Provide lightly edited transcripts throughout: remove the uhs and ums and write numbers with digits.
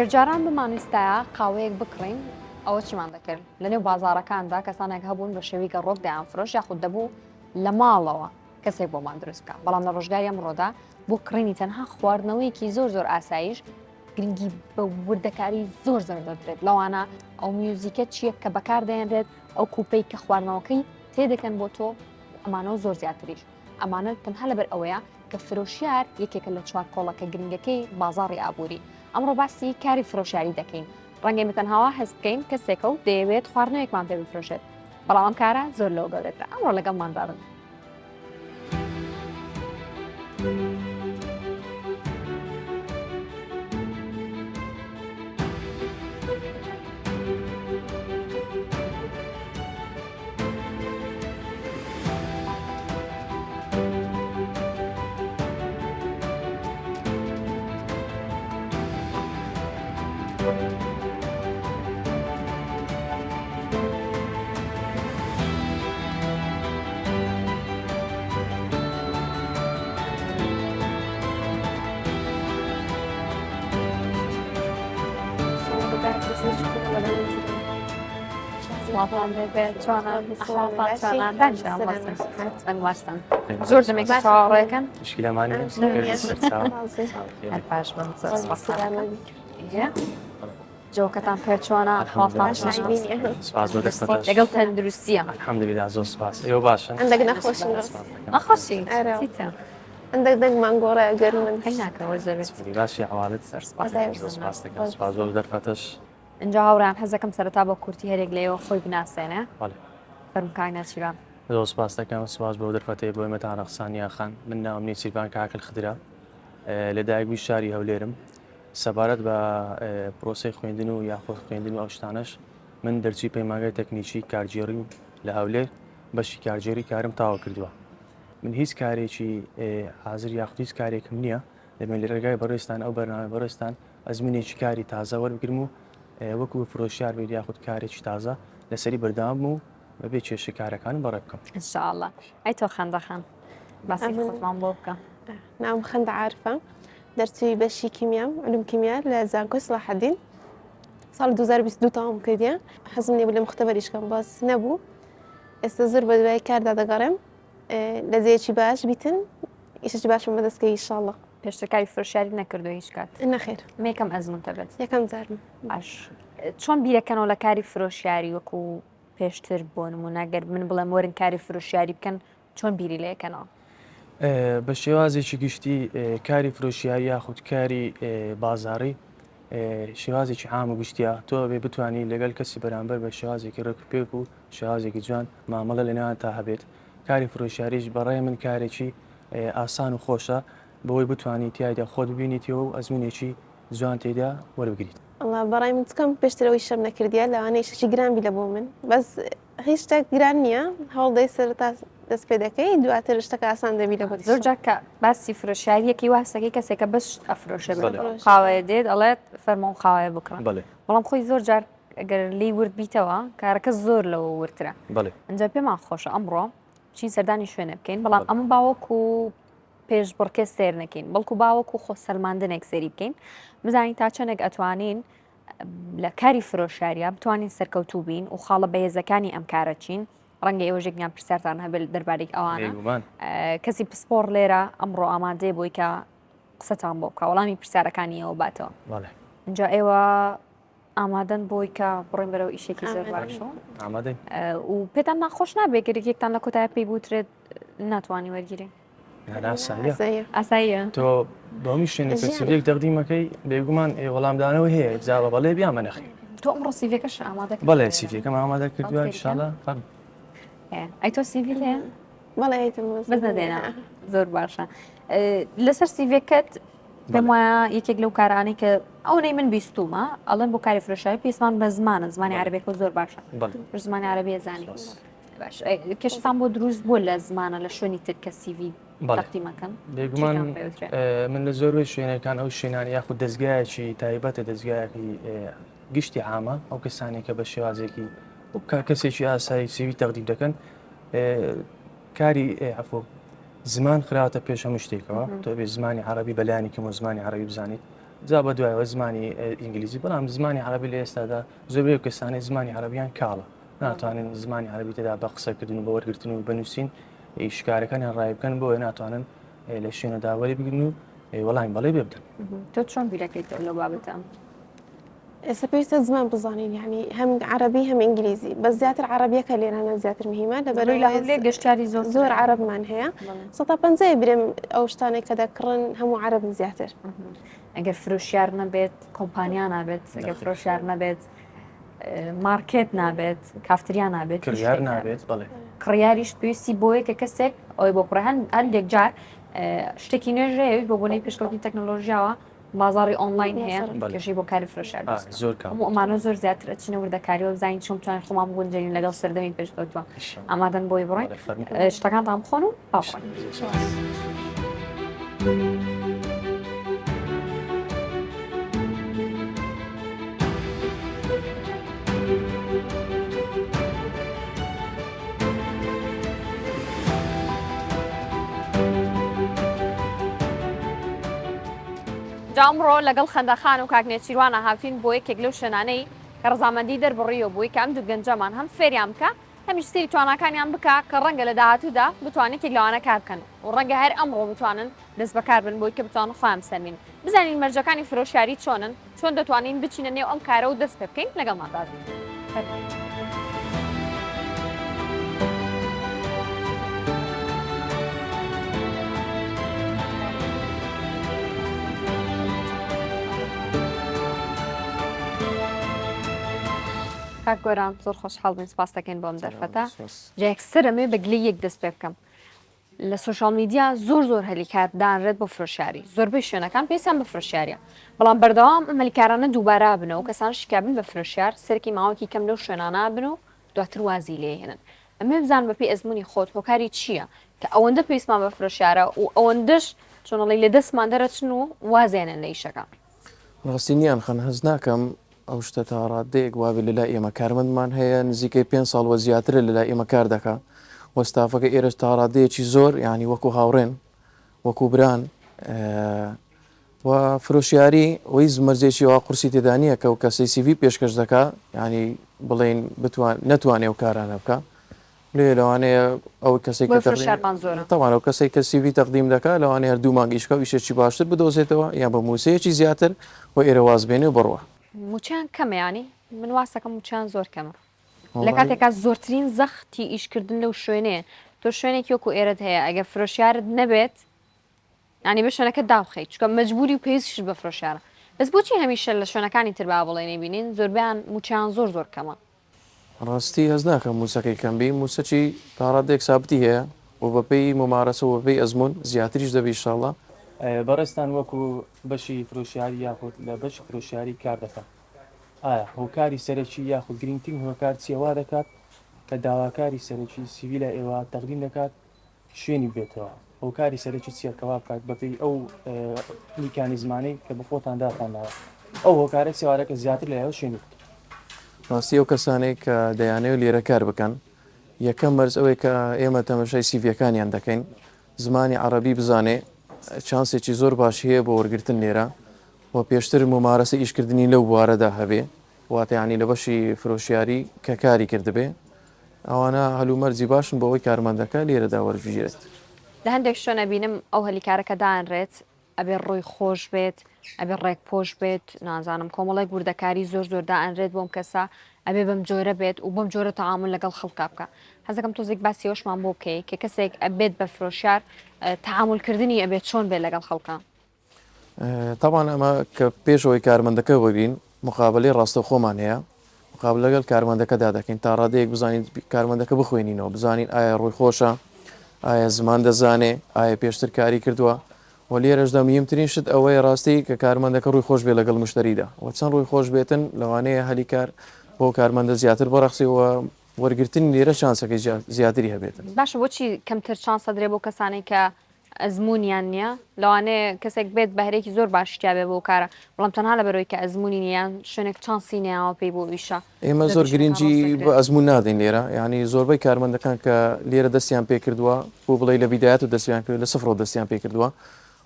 ئەگەر جاران بمانویستایە قاوەیەک بکڕین ئەوە چیمان دەکرد لە نێو بازارەکاندا کەسانێک هەبوون بە شێوەی گەڕۆک دەیانفرۆش یاخود دەبوو لە ماڵەوە کەسێک بۆمان دروست بکە بەڵام لە ڕۆژگاری ئەمڕۆدا بۆ کڕینی تەنها خواردنەوەیەکی زۆر ئاسایش گرنگی بە وردەکاری زۆر دەدرێت لەوانە ئەو میوزیکە چییە کە بەکاردەهێنرێت ئەو کوپەی کە خواردنەوەکەی تێدەکەن بۆ تۆ ئەمانە زۆر زیاتریش ئەمانە تەنها لەبەر ئەوەیە کە فرۆشیار یەکێکە لە چوار کۆڵەکە گرنگەکەی بازاڕی ئابووری ئەمڕۆ باسی کاری فرۆشیاری دەکەین ڕەنگەی تەنهاوە هەست بکەین کەسێکە و دەیەوێت خواردنەوەیەکمان پێ بفرۆشێت بەڵام ئەم کارە زۆر لەوە گەورەترە ئەمڕۆ لەگەڵماندا بن. زۆر دەمێک چاڕێکن مشکلەمان جۆکەتان پێ چۆنە لەگەڵ تەندروستیە الحەمدولillah زۆر سپاس ئێوە باشن عندك نخوش نەخۆشی عندك دق مانگۆڕە گەر من ناکەەوە زەوێت باشی حواڵت سپاس دەکەم سپاس بۆ دەرفەتەش اینجا هاوڕان حەزەکەم سەرەتا بە کورتی هەرێک لێەوە خۆی بناسێنێ فەرمکانە چیران زۆر سپاس دەکەم سپاس بۆ دەرفەتەی بۆ ئێمەتان ڕەخسانیا خان من ناومنی سیروان کاکل خدرا لەدایکبووی شاری هەولێرم سەبارەت بە پرۆسەی خوێندن و یاخۆ خوێندن و ئەو شتانەش من دەرچی پەیمانگای تەکنیکی کارگێڕی لە هەولێر بەشی کارگێڕی کارم تاوا کردووە من هیچ کارێکی حاضر یاخود هیچ کارێکم نییە دەبێت لە ڕێگای بەڕێستان ئەو بەرنامە بەڕێستان ئەزمونێکی کاری تازە وەربگرم و وەکو فرۆشیار بێت یاخود کارێکی تازە لەسەری بەردام و بەبێ کێشە کارەکانم بەڕێ بکەم ئینشاءالله ئەی تۆ خەندەخەن باسی خۆتمان بۆ بکە ناوم خەندە عارفە دەرچووی بەشی کیمیام علوم کیمیا لە زانکۆی سڵاحەدین ساڵ 2022 تەواو کردیە حەزم لێ بوو لە مختبەریش کەم باس نەبوو ئێستا زۆر بە دوای کاردا دەگەڕێم لە زێیەکی باش بیتن ئیشەکی باشم بەدەستکەی ئینشاءالله پێشتەکاری فرۆشیاری نەکردو هیچ کات نەخێر مێکم ئەزمونتە بێت یەکەم جارم باش چۆن بیرەکەنەوە لە کاری فرۆشیاری وەکو پێشتر بۆ نمونە گەر من بڵێم وەرن کاری فرۆشیاری بکەن چۆن بیری لەکەنەوە بە شێوازێکی گشتی کاری فرۆشیاری یاخود کاری بازاڕی شێوازێکی عام و گشتیە تۆ بێ بتانی لەگەڵ کەسی بەرامبەر بە شێوازێکی ڕێکپێک و شێوازێکی جوان مامەڵە لەنێوان تا هەبێت کاری فرۆشیاریش بەڕێ من کارێکی ئاسان و خۆشە بەوەی بتانی تایدا خۆت ببینیتەوە و ئەزمونێکی جوان تێدا وەربگریت الله بەڕای من بکەم پێشترەوەی شەم نەکردیە لەوانەیە شەشی گرانبی لە بۆ من بەس هیچ شتێک گران نییە هەوڵدەی سەرتا دەست پێ دەکەی دواتر شتەکە ئاسان دەبی لە بۆ زۆر جاکە باسی فرۆشیاریەکی واسەکەی کەسێکە بەس ئەفرۆشە خاوەیە دێت ئەڵێت فەرمۆ خاوەیە بکڕن بەڵام خۆی زۆر جار ئەگەر لی ورد بیتەوە کارەکە زۆر لەوە ورترە ئەنجا پێمان خۆشە ئەمڕۆ چین سەردانی شوێنە بکەین بەڵام ئەمە باوەکو پێش بڕکێ سێر نەکەین بەڵکو باوەکو خۆ سەلماندنێک سێری بکەین بزانین تا چەندێک ئەتوانین لە کاری فرۆشیاریە بتوانین سەرکەوتوو بین و خاڵە بەهێزەکانی ئەم کارە چین ڕەنگە ئێوە ژێکنیان پرسیارتان هەبێت دەربارەی ئەوانە کەسی پسپۆر لێرە ئەمڕۆ ئامادەیە بۆی کە قسەتان بۆ بکە وەڵامی پرسیارەکانی ئەوە باتەوە اینجا ئێوە ئامادەن بۆی کە بڕێن بەرەو ئیشێکی زۆر باشەوە و پێتان ناخۆش نابێت گەرێکێکتان لە کۆتای پێی بوترێت ناتوانانی وەرگیری ئاساییە تۆ بەمی شوێنە سیڤێک دەقدیمەکەی بێگومان وەڵامدانەوە هەیە جاوە بەڵێ بیامە نەخی تۆ ئەمڕۆ سیڤەکەش ئامادە بەڵێ سیڤەکەم ئامادە کردووە ئینشاڵڵا فەرموو ئەی تۆ سیڤیل هەیە بەڵێ بەس نەدێنە زۆر باشە لەسەر سیڤەکەت پێم وایە یەکێک لەو کارانەی کە ئەوەی من بیستومە ئەڵێن بۆ کاری فرۆشیاری پێویستمان بە زمانە زمانی عەرەبیەکە زۆر باشە زمانی عەرەبی زانی باش کێشتان بۆ دروست بۆ لە زمانە لە شوێنی تر کە سیڤی تەقدیمەکەن بێگومان من لە زۆروی شوێنەکان ئەو شوێنان یاخود دەستگایەکی تایبەتە دەستگایەکی گشتی عامە ئەو کەسانێکە بە شێوازێکی کەسێکی ئاسایی سیوی تەقدیم دەکەن کاری زمان خراوەتە پێش هەموو شتێکەوە تۆ بێ زمانی عەرەبی بەلایانی کەم و زمانی عەرەبی بزانیت جا بە دوایەوە زمانی ئینگلیزی بەڵام زمانی عربی لە ئێستادا زۆربەی کەسانی زمانی عربیان کاڵە ناتوانن زمانی عربی تێدا بە قسەکردن و بە وەرگرتن و بنووسین شکارەکانیان ڕای بکەن بۆیە ناتوانن لە شوێنە داوەری بگرن و وەڵامی بەڵێ بێ بدەن. تۆ چۆن بیرەکەیتەوە لەو بابەتە؟ ئێستا پێویستە زمان بزانین یعنی هەم عربی هەم ئینگلیزی بە زیاتر عربیەکە لێرانە زیاتر مهمە لە گەشتاری زۆر عربمان هەیە 150 برێم ئەو شتانێک کە دەکڕن هەموو عربن زیاتر. ئەگەر فرۆشیار نەبێت کۆمپانیا نابێت ئەگەر فرۆشیار نەبێت مارکێت نابێت کافتریا نابێت کڕیار نابێت بەڵێ کڕیاریش پێویستی بۆیە کە کەسێک ئەوەی بۆ قڕە هەندێک جار شتێکی نوێژەیەوی بۆ بۆنەی پێشکەوتی تەکنۆلۆژیاوە بازاری ئۆنلاین هەیە کەژی بۆ کاری فرۆشیار زۆر ئەمانە زۆر زیاتر ئەچینە وردەکاریەوە بزانین چۆن توانین خۆمان بگونجێنین لەگەڵ سەردەمی پێشکەوتووە ئامادەن بۆی بڕۆین شتەکانتان بخۆن و باخۆن. جامڕۆ لەگەڵ خەندەخان و کاکنێچیروانە هاتین بۆ یەکێک لەو شوێنانەی کە ڕزامەندی دەربڕیەوە بووی کە ئەم دوو گەنجەمان هەم فێریان بکە هەمیش سری تواناکانیان بکە کە ڕەنگە لە داهاتوودا بتوانێت یەک لەوانە کار بکەن و ڕەنگە هەر ئەمڕۆ بتوانن دەست بەکار بن بۆی کە بتوانن خۆیان سەرمین بزانین مەرجەکانی فرۆشیاری چۆنن چۆن دەتوانین بچینە نێو ئەم کارە و دەست پێ بکەین لەگەڵماندا. گۆران زۆر خۆشحاڵ بن سپاس دەکەین بۆم دەرفەتە جەکسرەمێ بەگلی یەک دەست پێ بکەم لە سوۆشال میدیا زۆر هەلیکار دانرێت بۆ فرۆشیاری زۆربەی شوێنەکان پێویستیان بە فرۆشیاریە بەڵام بەردەوام ئەمەلیکارانە دووبارە بنەوە کەسان شکابن بە فرۆشیار سەرکی ماوەکی کەم لەو شوێنانە بن و دواتر وازی لێهێنن ئەمێ بزان بەپی ئەزمموی خۆت هۆکاری چییە کە ئەوەندە پێویستمان بە فرۆشیارە و ئەوەندەش چۆنەڵی لە دەستمان دەرەچن و وازێنن لە ئیشەکە ڕاستینیان خەن هەز ناکەم ئەو شتە تا ڕادەیەک وابێت لەلای ئێمە کارمەندمان هەیە نزیکەی 5 ساڵ وە زیاترە لەلای ئێمە کار دەکا وەستافەکە ئێرە تا ڕادەیەکی زۆر ینی وەکو هاوڕێن وەکو بران و فرۆشیاری وەی زمەرجێکی وا قورسی تێدانیە کە و کەسی سیڤی پێشکەش دەکا ینی بڵێن نەتوانێ و کارانە بکە لێ لەوانەیە ئەو کەسێک تاوان ئەو کەسێک کە سیڤی تەقدیم دەکا لەوانەیە هەردوو مانگیشکە و ئیشێکی باشتر بدۆزێتەوە یان بە موسەیەکی زیاتر و ئێرە وازبێنێ و بڕوە موچیان کەمەیانی من واسەکەم موچیان زۆر کەمە لە کاتێکا زۆرترین زەختی ئیشکردن لەو شوێنەیە تۆ شوێنێکی وەکو ئێرەت هەیە ئەگە فرۆشیارت نەبێت ینی بە شوێنەکە داوخەیت چکە مەجبوری و پێویستیش بە فرۆشیارە بەس بۆچی هەمیشە لە شوێنەکانی تر با بڵێنێ بینین زۆربیان موچیان زۆر کەمە ڕاستی هەز ناکەم موسەکەی کەمبی موسەکی تاڕادێک سابتی هەیە و بەپێی ممارەسە و بەپێی ئەزمون زیاتریش دەبی ئینشاڵڵا بەڕێستان وەکو بەشی فرۆشیاری یاخود لە بەشی فرۆشیاری کار دەکات ئایا هۆکاری سەرەکی یاخود گرنگترین هۆکار چێوا دەکات کە داواکاری سەرەکی سیڤیلە ئێوە تەقدیم دەکات شوێنی بێتەوە هۆکاری سەرەکی چیەکەوا بکات بەپێی ئەو میکانیزمانەی کە بە خۆتان داتانداوە ئەو هۆکارە سێوارەکە زیاتر لە ئێوە شوێنی ڕاستی ئەو کەسانێک کە دەیانەوە لێرە کار بکەن یەکەم مەرز ئەوەی کە ئێمە تەمەشای سیڤیەکانیان دەکەین زمانی عەرەبی بزانێ چانسێکی زۆر باش هەیە بۆ وەرگرتن لێرە و پێشتر ممارەسە ئیشکردنی لەو بوارەدا هەبێ واتەیانی لە بەشی فرۆشیاری کە کاری کردبێ ئەوانە هەلومەرجی باشن بۆ ئەوەی کارمەندەکە لێرەدا وەربژێت لە هەندێک شوێنە بینم ئەو هەلیکارەکە دانرێت ئەبێ ڕۆی خۆش بێت ئەبێ ڕێک پۆش بێت نازانم کۆمەڵی گوردەکاری زۆر دائەنرێت بۆم کەسە ئەبێ بەم جۆرە بێت و بەم جۆرە تەعامل لەگەڵ خەڵکا بکە حەزەکەم تۆزێک باسی ئەوشمان بۆ بکەی کە کەسێک ئەبێت بە فرۆشیار تەعاملکردنی ئەبێت چۆن بێت لەگەڵ خەڵکە تاوان ئەمە کە پێشەوەی کارمەندەکە وەبین مقابلەی ڕاستە خۆمان هەیە مقابل لەگەڵ کارمەندەکەدا دەکەین تا ڕادەیەک بزانین کارمەندەکە بخوێنینەوە بزانین ئایا ڕووی خۆشە ئایا زمان دەزانێ ئایا پێشتر کاری کردووە و لێرەشدا مهمترین شت ئەوەیە ڕاستی کە کارمەندەکە ڕووی خۆش بێ لەگەڵ مشتریدا و چەند ڕووی خۆش بێتن لەوانەیە هەلی کار بۆ کارمەندە زیاتر بەڕەخسیەوە وەرگرتنی لێرە شانسەکەی زیاتری هەبێتن باشە بۆچی کەمتر شانسە درێ بۆ کەسانێک کە ئەزممویان نییە لەوانەیە کەسێک بێت بە هەرێکی زۆر باشتیابێ بۆ کارە بەڵام تەنها لە بەرەوەی کە ئەزمموی نیان شوێنێک چانسی نیاوە پێی بۆ ئیشە ئێمە زۆر گرنگی بە ئەزممو نادەین لێرە ینی زۆربەی کارمەندەکان کە لێرە دەستیان پێ کردووە بۆ بڵێ لە بیدایەت و دەستیان کرد لە سفرۆ دەستیان پێ کردووە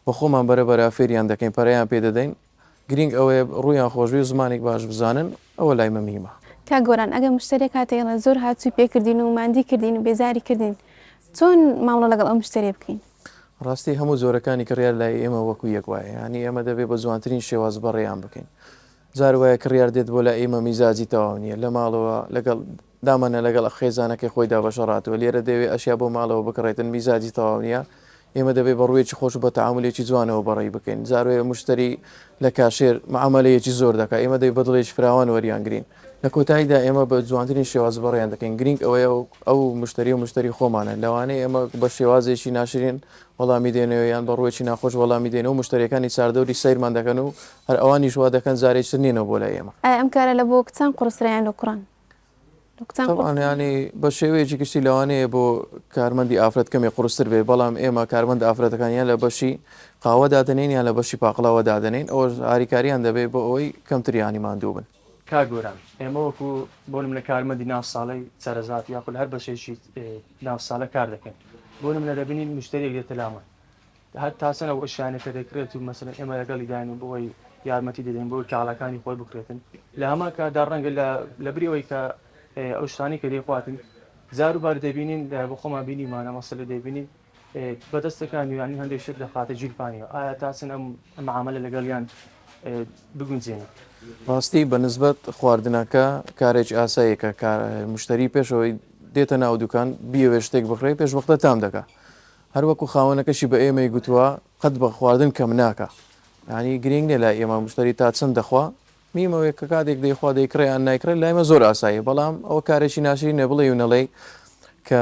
بە خۆمان بەرەبەرە فێریان دەکەین پەرەیان پێ دەدەین گرنگ ئەوەیە ڕوویان خۆشوی و زمانێک باش بزانن ئەوە لای مەمیمە. کا گۆران ئەگەر مشتێک هاتێڵە زۆر هاتووی پێکردین و مادی کردین و بێزاری کردین چۆن ماوڵە لەگەڵ ئەو مشتێ بکەین؟ ڕاستی هەموو زۆرەکانی کڕیار لای ئێمە وەکو یەک وایە، ینی ئێمە دەبێت بە جوانترین شێواز بەڕێیان بکەین. جار وایە کڕیار دێت بۆ لای ئێمە میزاجی تەواو نییە لە ماڵەوە لەگەڵ دامانە لەگەڵ خێزانەکەی خۆیدا بەشەڕاتەوە لێرە دەوێت ئەشیا بۆ ماڵەوە بکڕێتن میزاجی تەواو نییە ئێمە دەبێت بە ڕوویەکی خۆش بە تەعاملێکی جوانەوە بەڕێی بکەین. جاروێ مشتری لە کاشێر معاملەیەکی زۆر دەکات ئێمە دەی بەدڵێکی فراوان وەریانگرین لە کۆتاییدا ئێمە بە جوانترین شێواز بەڕێیان دەکەین. گرنگ ئەوەیە ئەو مشتری و مشتری خۆمانە لەوانەیە ئێمە بە شێوازێکی ناشرین وەڵامی دێنەوە یان بە ڕوویەکی ناخۆش وەڵامی دێنەوە و مشتریەکانی چاردەوری سەیرمان دەکەن و هەر ئەوانی شوا دەکەن زارێکتر نینەوە بۆ لای ئێمە. ئەم کارە لە بۆ کچان قورسرایان لە کوڕان ینی بە شێوەیەکی گشتی لەوانەیە بۆ کارمەندی ئافرەت کەمێ قورستر بێ بەڵام ئێمە کارمەند ئافرەتەکانیان لە بەشی قاوە دادنین یان لە بەشی پاقڵاوە دادنین ئەوە هاریکاریان دەبێت بۆ ئەوەی کەمتریانی ماندوو بن. کاگۆران ئێمە وەکو بۆنم لە کارمەندی ناو ساڵی سەرەزات یاخود هەر بەشێکی ناو ساڵە کار دەکەن بۆنم لە دەبینین مشتێک دێتە لامان هەر تاسەنە ئەو شانەکە دەکرێت و مەسەن ئێمە لەگەڵی داین و بۆی یارمەتی دەدەین بۆی کاڵەکانی خۆی بکرێتن لە هەمان کاردا ڕەنگە لە بریەوەی کە ئەو شتانی کە دەیخواتن زار و بار دەبینین بۆ خۆمان بینیمانە مەسەلە دەبینین بەدەستەکان ینی هەندێک شت دەخاتە جیرفانیەوە ئایا تاسن ئەم معاملە لەگەڵیان بگونجێنن. ڕاستی بەنسبەت خواردنەکە کارێکی ئاساییەکە مشتری پێشەوەی دێتە ناو دوکان بیەوێ شتێک بخڕێ پێش وەختە تام دەکە هەروەکو خاوەنەکەشی بە ئێمەی گوتووە قەت بە خواردن کەم ناکە ینی گرنگ نێ لای ئێمە مشتری تا چەند دەخوا میمەوەی کە کاتێک دەیخوا دەیکڕیان نایکرێت لایمە زۆر ئاسایی بەڵام ئەوە کارێکی ناشری نەبڵێ و نەڵێ کە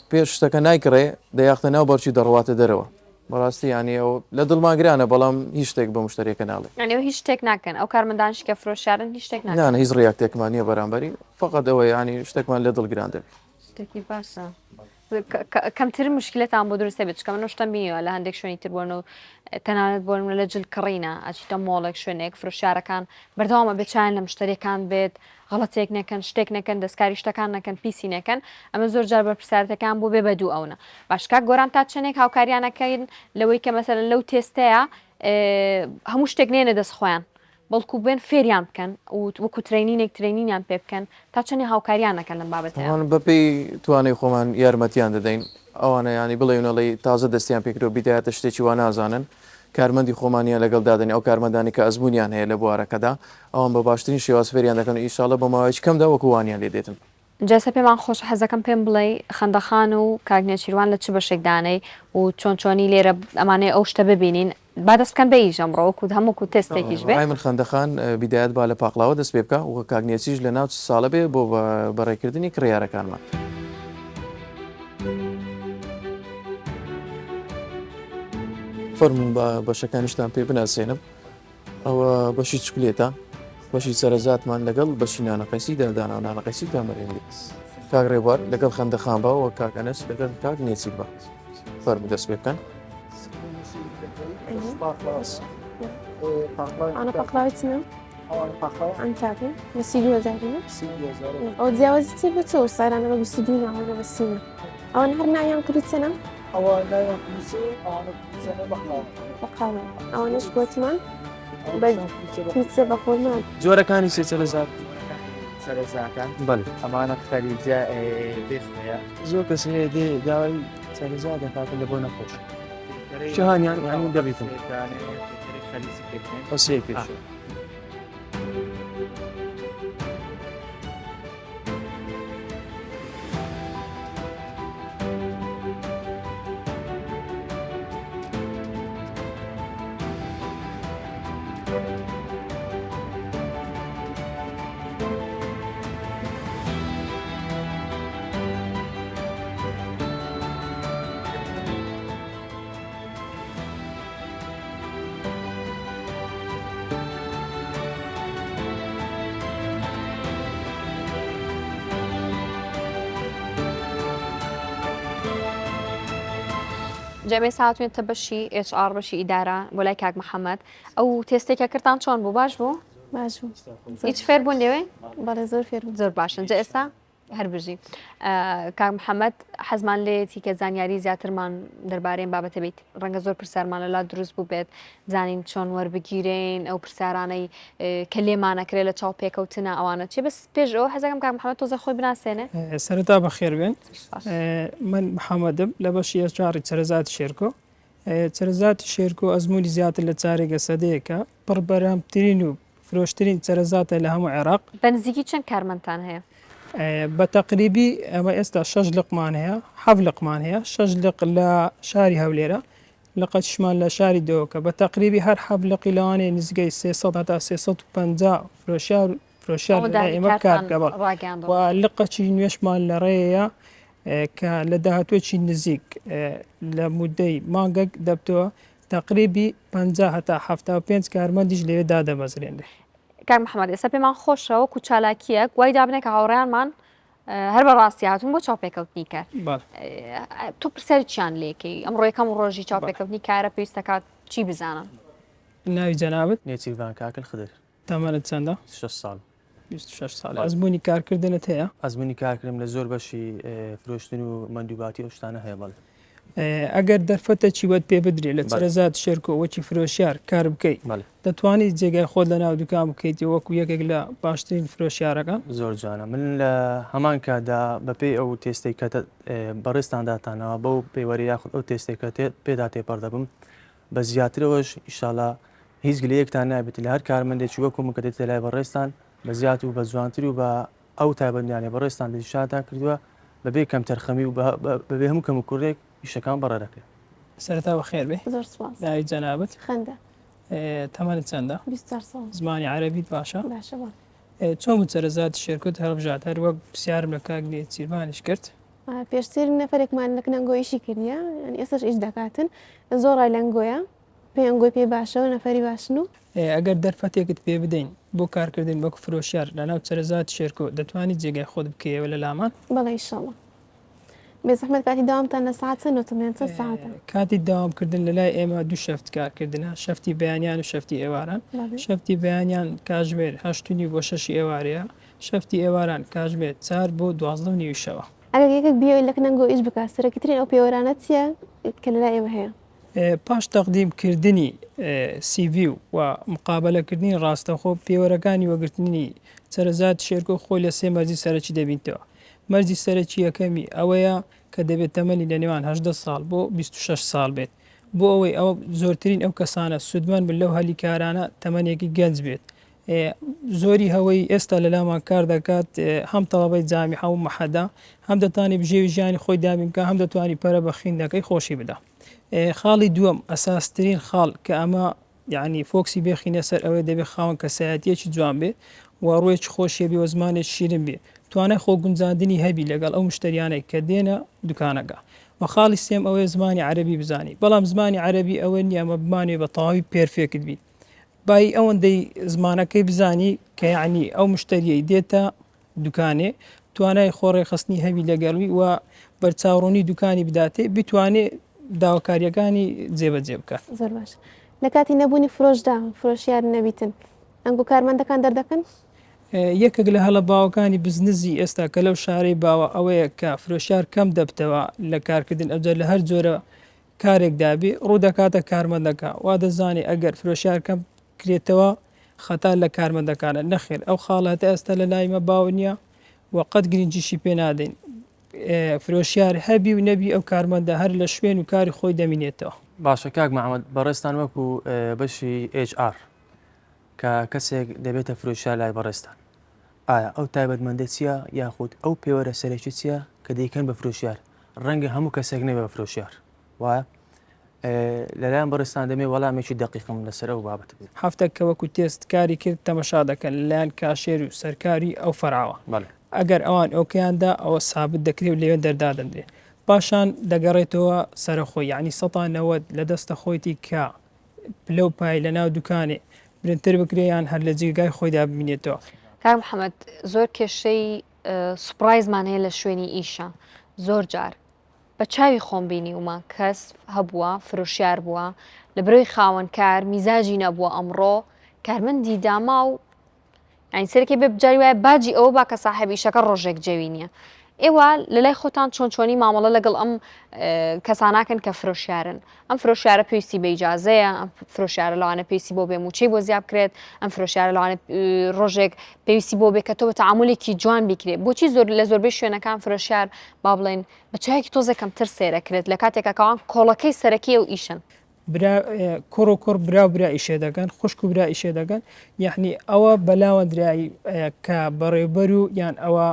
پێش شتەکە نایکڕێ دەیاختە ناو بەرچی دەڕواتە دەرەوە بەڕاستی ینی ئەو لە دڵماگرانە بەڵام هیچ شتێک بە مشتریەکە ناڵێ ئەنێەوە هیچ شتێک ناکەن ئەو کارمەندانش کە فرۆشارن هیچ شتێک نانە هیچ ڕیاکتێکمان نییە بەرامبەری فقط ئەوە ینی شتێکمان لە دڵگران دەبێت. شتێکی باشە کەمتر مشکلتان بۆ دروستە بێت چکە من شتم بینیوە لە هەندێک شوێنی تر بوون و تەنانەت بۆن لە جل کڕینە ئەچیتە مۆڵێک شوێنێک فرۆشارەکان بەردەوامە بچیان لە مشتریەکان بێت غەڵەتێک نەکەن شتێک نەکەن دەستکاری شتەکان نەکەن پیسی نەکەن ئەمە زۆر جار بەرپرسیارەتەکان بۆ بێ بەدوو ئەوە باشکە گۆران تا چنێک هاوکاریانەکەین لەوەی کە مەسەرەن لەو تێستەیە هەموو شتێک نێنە دەست خۆیان بەڵکو بێن فێریان بکەن و وەکو ترینینێک ترینینیان پێ بکەن تا چەندی هاوکاریانەکەن لەم بابەتەوە بەپێی توانای خۆمان یارمەتیان دەدەین ئەوانە ینی بڵێونەڵی تازە دەستیان پێکرۆ بیدایەتە شتێکی وا نازانن کارمەندی خۆمانیان لەگەڵ دادنی ئەو کارمەندانی کە ئەزممویان هەیە لە بوارەکەدا ئەوان بە باشترین شێواز فێریان دەکەن و ئیشاڵە بە ماوەیەکی کەمدا وەکووانیان لێ دێتن. جەسە پێمان خۆش حەزەکەم پێم بڵێ خەندەخان و کاگنێچیروان لە چ بەشێکدانەی و چۆنچۆنی لێرە ئەمانەیە ئەو شتە ببینین با دەستکەن بەی ژەمڕۆوەکو هەمووکو تستێکیش بێ من خەندەخان بیدایەت با لە پاقلاوە دەست پێ بکە و کاگنێچیش لە ناو ساڵە بێ بۆ بەڕێکردنی کڕیارەکانمان. فەرمون بە بەشەکانیشتان پێ بناسێنم ئەوە بەشی چکلێتە بەشی سەرەزاتمان لەگەڵ بەشی نانەقەیسی دەدانا و نانەقەیسی دامەرێنی کاک ڕێبوار لەگەڵ خەندەخان باوە کاک ئەنەس لەگەڵ کاک نێچیل بە فەرمو دەست پێ بکەن. ئەنە پاقلاوی چنە؟ ئەم چاکن بە سیدی وەزارینە؟ ئەو جیاوازی چی بە چۆ سایرانە بە سیدی ناوە بە سینە ئەوان هەر ناویان کردی چەنە؟ ئەوە ناویان کلیسێ ئەوانە کلیسەنە بەقلاوە بەقاوە ئەوانەش گوتمان پیتزە بە خۆمان جۆرەکانی سەرەزاکان بەڵ ئەمانە خەریجە بێخەیە زۆر کەس هەیە دێ داوای سەرزا دەکاتن لە بۆ نەخۆش شەهانیان ینی دەبیتن خەلیزی پێکەن ئەسێ پێش. جەمێ ساعتوێنتە بەشی HR بەشی ئیدارە بۆ لای کاک محەممەد ئەو تێستێکە کردان چۆن بوو باش بوو؟ باش بوو هیچ فێر بوون لێوێ؟ بەڵێ زۆر فێر زۆر باشن جە ئێستا هەربژی کاک محەممەد حەزمان لێتی کە زانیاری زیاترمان دەربارەی بابەتە بیت ڕەنگە زۆر پرسیارمان لەلا دروست بوو بێت زانین چۆن وەربگیرین ئەو پرسیارانەی کە لێمانەکرێت لە چاو پێکەوتنە ئەوانە چێ بەس پێش ئەو حەزەکەم کاک محەممەد تۆزە خۆی بناسێنێ سەرەتا بەخێر بێن من محەممەدم لە بەشی ئەچاری چەرەزاتی شێرکۆ چەرەزاتی شێرکۆ ئەزمموی زیاتر لە چارێگە سەدەیەکە پڕ بەرامترین و فرۆشترین چەرەزاتە لە هەموو عێراق بەنزیکی چەند کارمەندتان هەیە بە تەقریبی ئەمە ئێستا 6 لقمان هەیە 7 لقمان هەیە 6 لق لە شاری هەولێرە لقەتشمان لە شاری دۆکە بە تەقریبی هەر 7 لقی لەوانەیە نزگەی 300 هەتا 350 فرۆشیار ئێمە کارکەبڵ و لقەچی نوێشمان لە ڕێەیە کە لە داهاتوێکی نزیک لە مودەی مانگەک دەبتەوە تقریبی 50 هەتا 75 کارمەندیش لێوێ دادەمەزرێنێ کاک محەممەد ئێستا پێمان خۆشەوە و چالاکیەک وای دابنێک کە هاوڕێیانمان هەر بە ڕاستی هاتوون بۆ چاوپێکەوتنی کرد تۆ پرسەرچیان لێکەی ئەمڕۆ یەکەم ڕۆژی چاوپێکەوتنی کارە پێویستە کات چی بزانن ناوی جەنابەت نێچیروان کاکل خدر تەمەنت چەندە 6 ساڵ 26 ساڵ ئەزمموی کارکردنت هەیە ئەزمموی کارکردم لە زۆر بەشی فرۆشتن و مندوباتی ئەو شتانە هەیە بەڵێ ئەگەر دەرفەتە چیوەت پێ بدرێت لە چەرەزات شێرکۆ وەکی فرۆشیار کار بکەیت دەتوانیت جێگای خۆت لە ناو دوکان بکەیت وەکو یەکێک لە باشترین فرۆشیارەکان زۆر جوانە من لە هەمان کادا بەپێی ئەو تێستەی کە بەڕێستانداتانەوە بەو پێوەری یاخود ئەو تێستێک کە پێدا تێپەر دەبم بە زیاترەوەش ئیشاڵا هیچ گلەیەکتان نابێت لە هەر کارمەندێکی وەکو من کە دێتە لای بەڕێستان بە زیات و بە جوانتر و بە ئەو تایبەتیانێ بەڕێستان دەشاتان کردووە بەبێ کەم تەرخەمی و بەبێ هەموو کەم و کوڕێک ئیشەکان بەڕێدەکەێت سەرەتا بەخێر بێ زۆر سپاس ناوی جەنابەت خەندە تەمەنت چەندە 24 ساڵ زمانی عەرەبیت باشە باشە چۆن بوو چەرەزاتی شێرکۆت هەڵبژات هەر وەک پرسیارم لە کاک لێ چیرمانیش کرد پێشتر نەفرێکمان لە کنەنگۆیشی کردیە ینی ئێستاش ئیش دەکاتن زۆر ڕای لەنگۆیە پێنگۆی پێ باشەوە نەفەری باشن و ئەگەر دەرفەتێکت پێ بدەین بۆ کارکردن وەکو فرۆشیار لە ناو چەرەزاتی شێرکۆ دەتوانیت جێگای خۆت بکەیەوە لە لامان بەڵێ ئینشاڵڵا بێزەحمەت کاتی داوامتان لە ساعت چەند وتمێن چەند ساعتە کاتی داوامکردن لە لای ئێمە دوو شەفت کارکردنە شەفتی بەیانیان و شەفتی ئێواران شەفتی بەیانیان کاتژمێر 8 بۆ 6 ئێوارەیە شەفتی ئێواران کاتژمێر 4 بۆ 12 نیویشەوە ئەگەر یەکێک بیەوەی لە کنەنگۆ ئیش بکات سەرەکیترین ئەو پێوەرانە چییە کە لە لای ئێوە هەیە پاش تەقدیمکردنی CV و مقابلەکردنی ڕاستەخۆ پێوەرەکانی وەگرتنی چەرەزاتی شێرکۆ خۆی لە 3 مەرجی سەرەکی دەبینتەوە مەرجی سەرەکی یەکەمی ئەوەیە کە دەبێت تەمەنی لە نێوان 18 ساڵ بۆ 26 ساڵ بێت بۆ ئەوەی ئەوە زۆرترین ئەو کەسانە سوودمەن بن لەو هەلیکارانە تەمەنێکی گەنج بێت زۆری هەوەی ئێستا لە لامان کار دەکات هەم تەڵەبەی جامی هەموو مەحەدا هەم دەتوانێت بژێوی ژیانی خۆی دابین بکە هەم دەتوانی پەرە بە خوێندەکەی خۆشی بدە خاڵی دووەم ئەساسترین خاڵ کە ئەمە یعنی فۆکسی بێخینە سەر ئەوەی دەبێت خاوەن کەسایەتیەکی جوان بێ و ڕوێکی خۆشیە بێ و زمانێک شیرن بێ توانای خۆ گونجاندنی هەبی لەگەڵ ئەو مشتریانێک کە دێنە دوکانەکە و خاڵی سێم ئەوەیە زمانی عەرەبی بزانی بەڵام زمانی عەرەبی ئەوە نییە ئەمە بمانێ بە تەواوی پێرفێکت بی بای ئەوەندەی زمانەکەی بزانی کە یعنی ئەو مشتریەی دێتە دوکانێ توانای خۆڕێخستنی هەبی لەگەڵوی و بەرچاوڕوونی دوکانی بداتێ بتوانێت داواکاریەکانی جێبەجێ بکات زۆر باش لە کاتی نەبوونی فرۆشدا فرۆشیار نەبیتن ئەنگۆ کارمەندەکان دەردەکەن یەکێک لە هەڵە باوەکانی بزنزی ئێستا کە لەو شارەی باوە ئەوەیە کە فرۆشیار کەم دەبتەوە لە کارکردن ئەوجار لە هەر جۆرە کارێکدا بێ ڕوو دەکاتە کارمەندەکە وا دەزانێت ئەگەر فرۆشیار کەم کرێتەوە خەتا لە کارمەندەکانە نەخێر ئەو خاڵاتە ئێستا لە لایمە باو نییە و قەت گرنگجیشی پێ نادەین فرۆشیار هەبی و نەبی ئەو کارمەندە هەر لە شوێن و کاری خۆی دەمینێتەوە باشە کاک محەممەد بەڕێستان وەکو بەشی HR کە کەسێک دەبێتە فرۆشیار لای بەڕێستان ئایا ئەو تایبەتمەندە چییە یاخود ئەو پێوەرە سەرەکی چییە کە دەیکەن بە فرۆشیار ڕەنگە هەموو کەسێک نەبێ بە فرۆشیار وایە لەلایەن بەڕێستان دەمێ وەڵامێکی دقیقم لەسەر ئەو بابەت بێت هەفتە کە وەکو تێست کاری کرد تەمەشا دەکەن لەلایەن کاشێر و سەرکاری ئەو فەرعاوە ئەگەر ئەوان ئۆکیاندا ئەوە سابت دەکرێت و لێوێ دەردادەندێ پاشان دەگەڕێتەوە سەرخۆی یعنی 190 لە دەستە خۆیتی کە پلە پای لە ناو دوکانێ برنتر بکرێیان هەر لە جێگای خۆیدا ببینێتەوە کاک محەممەد زۆر کێشەی سوپرایزمان هەیە لە شوێنی ئیشە زۆر جار بە چاوی خۆم بینی ومە کەس هەبووە فرۆشیار بووە لە برۆی خاوەن کار میزاجی نەبووە ئەمڕۆ کارمەندی داما و یعنی سەرەکی بێ بجاری وایە باجی ئەوە با کە ساحب ئیشەکە ڕۆژێک جێوی نییە. ئێوە لە لای خۆتان چۆنی مامەڵە لەگەڵ ئەم کەساناکەن کە فرۆشیارن. ئەم فرۆشیارە پێویستی بە ئیجازەیە، ئەم فرۆشیارە لەوانە پێویستی بۆ بێ موچەی بۆ زیاب بکرێت، ئەم فرۆشیارە لەوانە ڕۆژێک پێویستی بۆ بێ کە تۆ بە تەعاملێکی جوان بیکرێت. بۆچی زۆر لە زۆربەی شوێنەکان فرۆشیار با بڵێن بە چایەکی تۆزە کەمتر سێرەکرێت لە کاتێکە کەوان کۆڵەکەی سەرەکی و ئیشن. کوڕ و کوڕ برا ئیشێ دەکەن، خوشک و برا ئیشێ دەکەن، یعنی ئەوە بەلاوە درایی کە بەڕێوبەر و یان ئەوە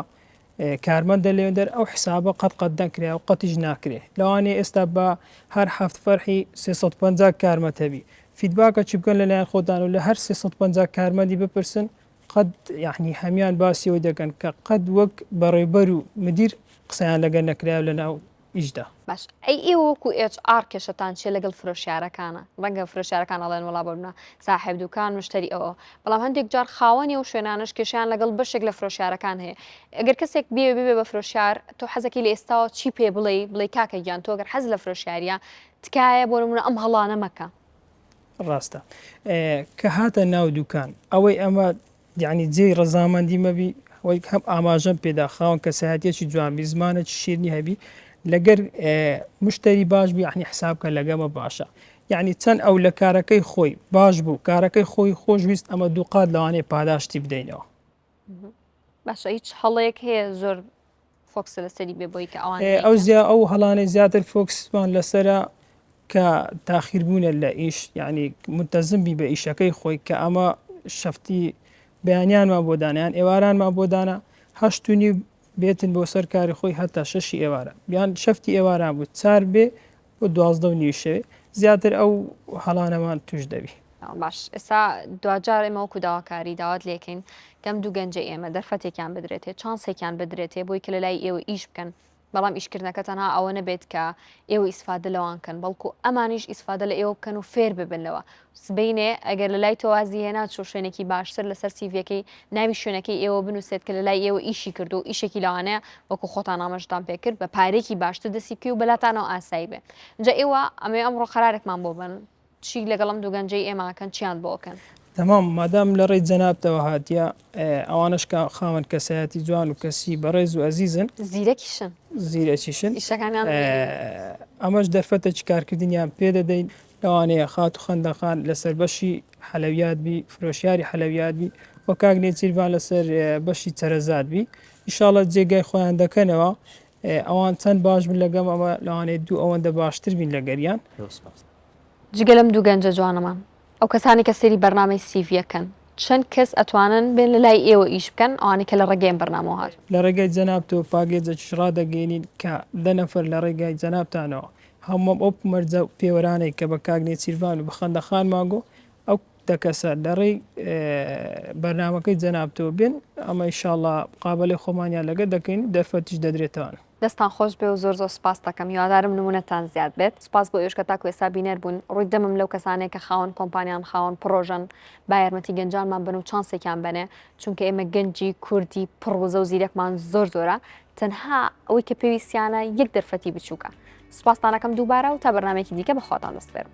کارمەندە لێوەندەر ئەو حسابە قەت دەکرێ و قەتیش ناکرێ. لەوانێ ئێستا بە هەر هەفت فەرحی 350 کارمەتەبی فیدباکە چی بکەن لەلایەن خۆتان و لە هەر 350 کارمەندی بپرسن قەت یعنی هەمیان باسیەوە دەکەن کە قەت وەک بەڕێوبەر و مدیر قسەیان لەگەر نەکرا لە ناو ئیشدا. باش ئەی وەکو HR کێشەتان چێ لەگەڵ فرۆشیارەکانە ڕەنگە فرۆشیارەکان ئەڵێن وڵا ببنە ساحب دوکان مشتری ئەوە، بەڵام هەندێک جار خاوەنی و شوێنانش کێشیان لەگەڵ بەشێک لە فرۆشیارەکان هەیە. ئەگەر کەسێک بێ بە فرۆشیار تۆ حەزەکەی لە ئێستاوە چی پێ بڵێ کاکە گیان تۆ ئەگەر حەز لە فرۆشیاریە تکایە بۆ نمونە ئەم هەڵانە مەکە. ڕاستە کە هاتە ناو دوکان ئەوەی ئەمە یعنی جێی ڕەزامەندی مەبی ئەوەی هەم ئاماژەم پێدا خاوەن کە سەهاتێکی جوانبی زمانە شیرنی هەبی لەگەر مشتری باش بی یعنی حسابکە لەگەمە باشە. یعنی چەند ئەو لە کارەکەی خۆی باش بوو کارەکەی خۆی خۆشویست ئەمە دووقات لەوانەیە پاداشتی بدەینەوە. باشە هیچ هەڵەیەک هەیە زۆر فۆکس لەسەری بێ بۆی کە ئەوان ئەو هەڵانەی زیاتر فۆکسمان لەسرە کە تاخیربوونە لە ئیش یعنی متەزمبی بە ئیشەکەی خۆی کە ئەمە شەفتی بەیانیانمان بۆ دانیان ئێوارانمان بۆ دانا هەشتونی بێتن بۆ سەر کاری خۆی هەتا 6 ئێوارە بیان شەفتی ئێواران بوو 4 بێ بۆ 12 شەوێ زیاتر ئەو هەڵانەمان توش دەبی. باش ئێستا دوجار ئێمە وەکو داواکاری داوات لێکەین کەم دوو گەنجە ئێمە دەرفەتێکیان بدرێتێ چانسێکیان بدرێتێ بۆی کە لە لای ئێوە ئیش بکەن، بەڵام ئیشکردنەکە تەنها ئەوە نەبێت کە ئێوە ئیسفادە لەوانکەن بەڵکو ئەمانیش ئیسفادە لە ئێوە بکەن و فێر ببنەوە. سبینێ ئەگەر لە لای تۆوازی هێنات شوێنێکی باشتر لەسەر سیڤەکەی ناوی شوێنەکەی ئێوە بنووسێت کە لە لای ئێوە ئیشی کرد و ئیشێکی لەوانەیە وەکو خۆتان ئاماژتان پێکرد بە پارێکی باشتر دەستی بکەی و بەلاتانەوە ئاسایی بێ. جا ئێوە ئەمێ ئەمڕۆ قەرارێکمان بۆ بن چی لەگەڵم دوو گەنجەی ئێماکەن چیان بۆکەن. تەمام مادام لە ڕێی جەنابتەوە هاتیە ئەوانش خاوەن کەسایەتی جوان و کەسی بەڕێز و ئەزیزن زیرەکیشن زیرەکیشن ئیشەکانیان ئەمەش دەرفەتە چ کارکردنیان پێ دەدەین لەوانەیە خات و خەندەخان لەسەر بەشی حەلەویات بی فرۆشیاری حەلەویات بی وە کاگنێ چیروان لەسەر بەشی چەرەزات بی ئیشاڵە جێگای خۆیان دەکەنەوە ئەوان چەند باش بن لەگەم ئەمە لەوانێت دوو ئەوەندە باشتر بین لە گەریان. جگەلم دوو گەنجە جوانەمان ئەو کەسانی کە سەری بەرنامەی سیڤەکەن چەند کەس ئەتوانن بێن لە لای ئێوە ئیش بکەن ئەوانەی کە لە ڕێگەیم بەرنامەوە هات لە ڕێگای جەنابتەوە پاگێجەکیش ڕادەگەینین کە 10 نەفەر لە ڕێگای جەنابتانەوە هەموو ئەو مەرجە پێوەرانەی کە بە کاگنێ چیروان و بە خەندەخان ماگۆ ئەو دەکەسە لە ڕێی بەرنامەکەی جەنابتەوە بێن ئەمە ئینشاڵڵا قابلەی خۆمانیان لەگە دەکەین دەرفەتیش دەدرێتەوە. دەستان خۆش بێ و زۆر سپاس دەکەم هیوادارم نمونەتان زیاد بێت. سپاس بۆ ئێوەش کە تاکو ئێستا بینەر بوون ڕووی دەمم لەو کەسانێک کە خاوەن کۆمپانیان خاوەن پرۆژەن با یارمەتی گەنجانمان بن و چانسێکیان بنێ چونکە ئێمە گەنجی کوردی پڕوزە و زیرەکمان زۆرە تەنها ئەوەی کە پێویستیانە یەک دەرفەتی بچووکە. سپاستانەکەم دووبارە و تا بەرنامێکی دیکە بەخواتان دەسپێرم.